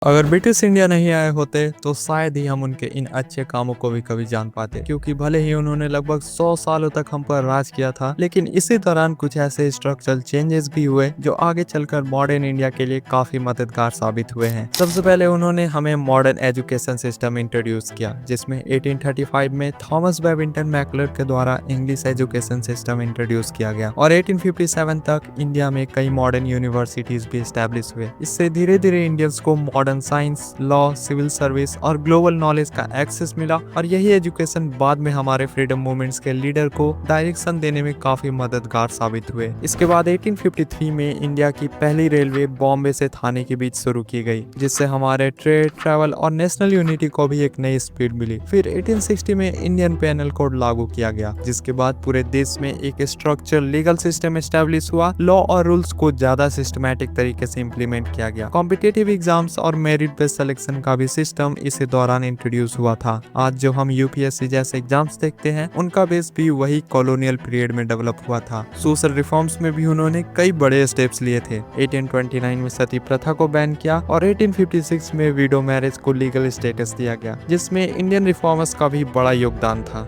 अगर British India नहीं आए होते तो शायद ही हम उनके इन अच्छे कामों को भी कभी जान पाते, क्योंकि भले ही उन्होंने लगभग 100 सालों तक हम पर राज किया था, लेकिन इसी दौरान कुछ ऐसे स्ट्रक्चरल चेंजेस भी हुए जो आगे चलकर मॉडर्न इंडिया के लिए काफी मददगार साबित हुए हैं। सबसे पहले उन्होंने हमें मॉडर्न एजुकेशन सिस्टम इंट्रोड्यूस किया, जिसमें 1835 में थॉमस बेबिंगटन मैकलर के द्वारा इंग्लिश एजुकेशन सिस्टम इंट्रोड्यूस किया गया और 1857 तक इंडिया में कई मॉडर्न यूनिवर्सिटीज भी स्टैब्लिश हुए। इससे धीरे धीरे इंडियंस को modern science, law, civil service और ग्लोबल नॉलेज का एक्सेस मिला और यही एजुकेशन बाद में हमारे फ्रीडम मूवमेंट्स के लीडर को डायरेक्शन देने में काफी मददगार साबित हुए। इसके बाद 1853 में इंडिया की पहली रेलवे बॉम्बे से थाने के बीच शुरू की गई, जिससे हमारे ट्रेड, ट्रैवल और नेशनल यूनिटी को भी एक नई स्पीड मिली। फिर 1860 में इंडियन पेनल कोड लागू किया गया, जिसके बाद पूरे देश में एक स्ट्रक्चर लीगल सिस्टम एस्टेब्लिश हुआ। लॉ और रूल्स को ज्यादा सिस्टमैटिक तरीके से इम्प्लीमेंट किया गया। कॉम्पिटिटिव एग्जाम्स और मेरिट बेस्ड सिलेक्शन का भी सिस्टम इसी दौरान इंट्रोड्यूस हुआ था। आज जो हम यूपीएससी जैसे एग्जाम्स देखते हैं, उनका बेस भी वही कॉलोनियल पीरियड में डेवलप हुआ था। सोशल रिफॉर्म्स में भी उन्होंने कई बड़े स्टेप्स लिए थे। 1829 में सती प्रथा को बैन किया और 1856 में विडो मैरिज को लीगल स्टेटस दिया गया, जिसमें इंडियन रिफॉर्मर्स का भी बड़ा योगदान था।